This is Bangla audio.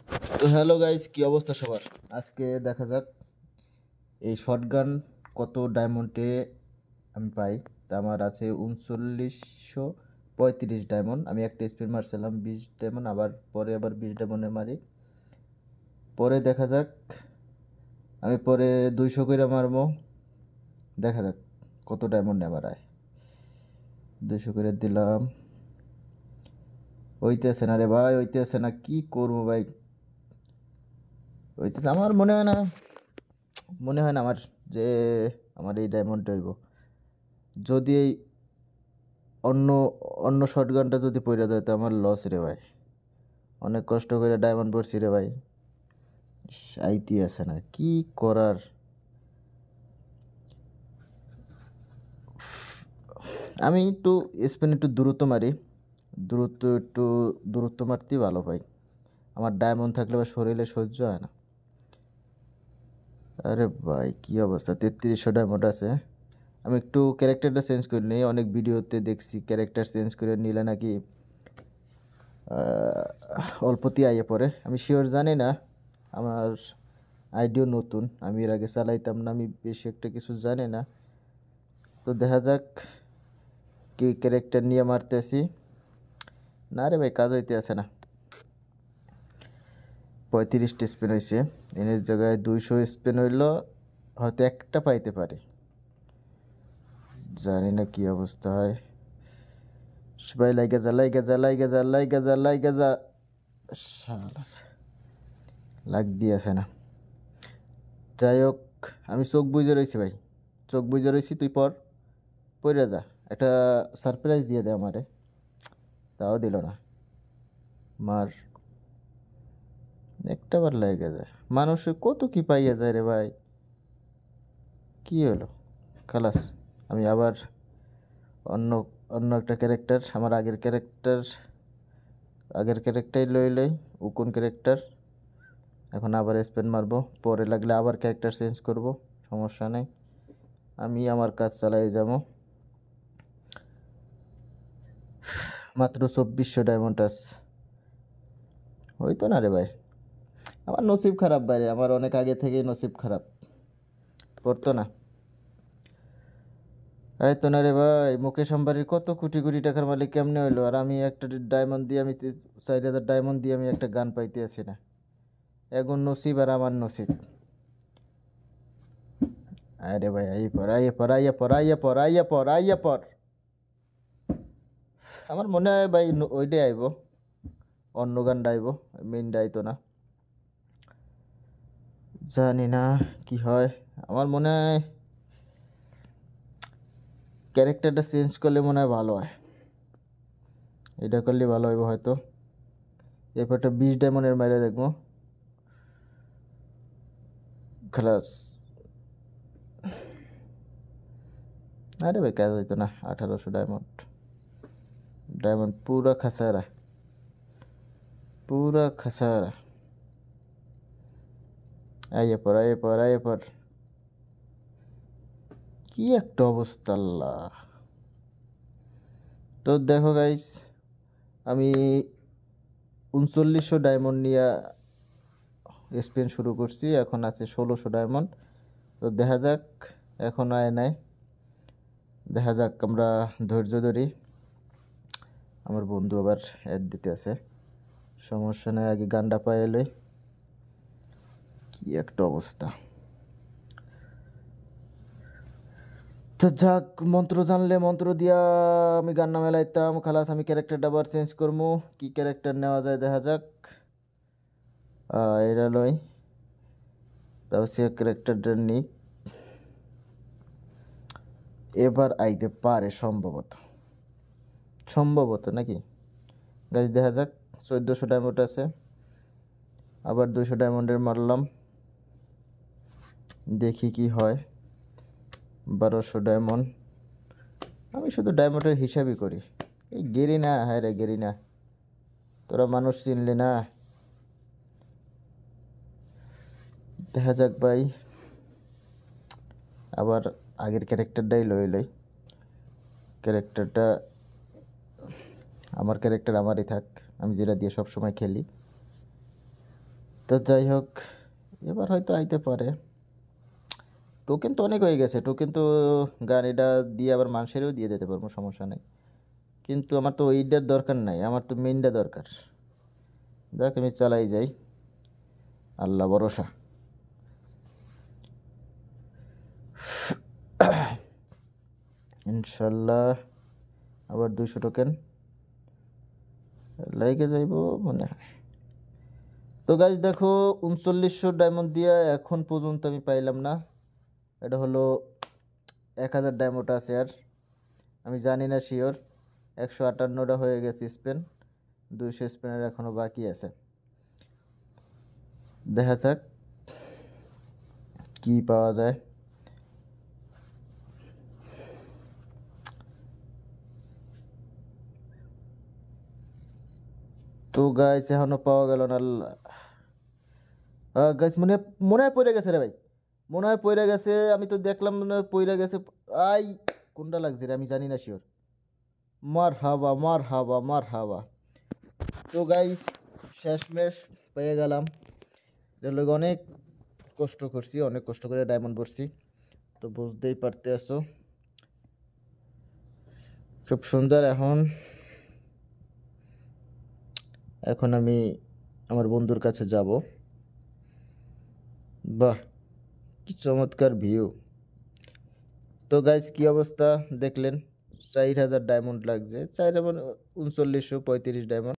তো হ্যালো গাইস, কি অবস্থা সবার? আজকে দেখা যাক এই শটগান কত ডায়মন্ডে আমি পাই। তা আমার আছে 3935 ডায়মন্ড। আমি একটা স্পিন মারছিলাম 20 ডায়মন্ড, আবার 20 ডায়মন্ডে মারি। পরে দেখা যাক, আমি পরে 200 করে মারবো। দেখা যাক কত ডায়মন্ডে আমার আয়। 200 করে দিলাম, হইতেছে না রে ভাই, হইতেছে না। কি করবো ভাই, হইতেছে। আমার মনে হয় না আমার যে আমার এই ডায়মন্ড হইব। যদি এই অন্য অন্য শটগানটা যদি পইরা যায় তো আমার লস রে ভাই। অনেক কষ্ট করে ডায়মন্ড পড়ছি রে ভাই। আইতি আছে না, কি করার। আমি একটু স্পিন একটু দূরত্ব মারি, একটু দূরত্ব মারতেই ভালো পাই। আমার ডায়মন্ড থাকলে বা শরীরে সহ্য হয় না। আরে ভাই কি অবস্থা, 3300 ডায়মন্ড আছে। আমি একটু ক্যারেক্টারটা চেঞ্জ করে নিই। অনেক ভিডিওতে দেখছি ক্যারেক্টার চেঞ্জ করে নিলে নাকি অল্পতি আইয়ে পড়ে। আমি শিওর জানি না, আমার আইডিও নতুন, আমি এর আগে চালাইতাম না, আমি বেশি একটা কিছু জানি না। তো দেখা যাক কি ক্যারেক্টার নিয়ে মারতেছি। না রে ভাই, কাজ হইতে আছে না। 35টা স্পিন হয়েছে, এনের জায়গায় 200 স্পিন হইল, হয়তো একটা পাইতে পারি। জানি না কি অবস্থা হয়। ভাই লাইগা যা, লাইগা যা, লাইগা যা, লাইগা যা, লাইগা যা। শালার লাগ দিয়েছে না। যাই হোক, আমি চোখ বুজে রয়েছি ভাই, চোখ বুজে রয়েছি। তুই পড়ে যা, একটা সারপ্রাইজ দিয়ে দে আমারে। তাও দিল না। মার, একটা বার লেগে যায়। মানুষ কত কি পাইয়া যায় রে ভাই। কি হলো, খালাস। আমি আবার অন্য অন্য একটা ক্যারেক্টার, আমার আগের ক্যারেক্টারই লই। ও কোন ক্যারেক্টার, এখন আবার স্পেন মারবো। পরে লাগলে আবার ক্যারেক্টার চেঞ্জ করব, সমস্যা নেই। আমি আমার কাজ চালাই যাব। মাত্র 2400 ডায়মন্ড আছে, হইতো না রে ভাই। আমার নসিব খারাপ বাইরে, আমার অনেক আগে থেকেই নসিব খারাপ, পড়তো না। এই তো না রে ভাই, মুকেশ আম্বানির কত কোটি কোটি টাকার মালিক কেমনে হইলো, আর আমি একটা ডায়মন্ড দিয়ে, আমি 4000 ডায়মন্ড দিয়ে আমি একটা গান পাইতে আছি না। এখন নসিব আর আমার নসিব। আরে ভাই, আইয়ে পর, আইয়ে পর, আইয়ে পর, আইয়ে পর, আইয়ে পর, আইয়ে পর। আমার মনে হয় ভাই ওইটাই আইব, অন্য গানটা আইব, মেইনটা আইতো না। জানি না কি হয়। আমার মনে হয় ক্যারেক্টারটা চেঞ্জ করলে মনে হয় ভালো হয়। এটা করলে ভালো হইব হয়তো। এরপরটা 20 ডায়মন্ডের মাইরে দেখবো, খালাস। আরে ভাই, কাজ হইতো না। 1800 ডায়মন্ড, ডায়মন্ড পুরা খাসারা, পুরা খাসারা। আইয়ে পর, আইয়ে পর, আইয়ে পর। কি একটা অবস্থা আল্লাহ। তো দেখো গাইস, আমি 3900 ডায়মন্ড নিয়ে স্পেন শুরু করছি, এখন আছে 1600 ডায়মন্ড। তো দেখা যাক, এখন আয় নাই। দেখা যাক, আমরা ধৈর্য ধরি। আমার বন্ধু আবার অ্যাড দিতে আছে, সমস্যা নেই, আগে গানটা পাই এলে। কি একটা অবস্থা। তো যাক, মন্ত্র জানলে মন্ত্র দিয়া আমি গান নামে লাইতাম। খালাস, আমি ক্যারেক্টারটা আবার চেঞ্জ করবো। কি ক্যারেক্টার নেওয়া যায় দেখা যাক। এটা লই, তাও সে ক্যারেক্টারটা নিই। এবার আইতে পারে সম্ভবত, নাকি গাছ। দেখা যাক, 1400 ডায়মন্ড আছে, আবার 200 ডায়মন্ডের মারলাম, দেখি কি হয়। 1200 ডায়মন্ড। আমি শুধু ডায়মন্ডের হিসাবই করি। এই গেরি না, হ্যাঁ রে গেরি না, তোরা মানুষ চিনলি না। দেখা যাক ভাই, আবার আগের ক্যারেক্টারটাই লই। ক্যারেক্টারটা আমার ক্যারেক্টার আমারই থাক, আমি যেটা দিয়ে সব সময় খেলি। তো যাই হোক, এবার হয়তো আইতে পারে। টোকেন তো অনেক হয়ে গেছে, টোকেন তো গাড়িটা দিয়ে আবার মানুষেরও দিয়ে দিতে পারবো, সমস্যা নেই। কিন্তু আমার তো ওইটার দরকার নাই, আমার তো মেইনটা দরকার। যাক, আমি চালাই যাই, আল্লাহ ভরসা। ইনশাল্লাহ আবার 200 টোকেন লাইকে যাইব মনে হয়। তো গাইজ দেখো, 3900 ডায়মন্ড দিয়ে এখন পর্যন্ত আমি পাইলাম না। এটা হলো 1000 ডায়মন্ড আছে, আর আমি জানি না শিওর। 158টা হয়ে গেছে স্পেন, 200 স্পেনের এখনও বাকি আছে। দেখা যাক কি পাওয়া যায়। তো গাইস এখনো পাওয়া গেল না। গাইস মনে হয় পড়ে গেছে রে ভাই, মনে হয় পড়ে গেছে। আমি তো দেখলাম মনে হয় পড়ে গেছে। আই, কোনটা লাগছে রে আমি জানি না শিওর। মার হাবা, মার হাবা, মার হাবা। তো গাইস শেষমেশ পেয়ে গেলাম। এর লগে অনেক কষ্ট করছি, অনেক কষ্ট করে ডায়মন্ড পড়ছি, তো বুঝতেই পারতে আছো। খুব সুন্দর। এখন আমি আমার বন্ধুর কাছে যাব। বাহ, কি চমৎকার ভিউ। তো গাইস কি অবস্থা দেখলেন, 4000 ডায়মন্ড লাগছে, 3935 ডায়মন্ড।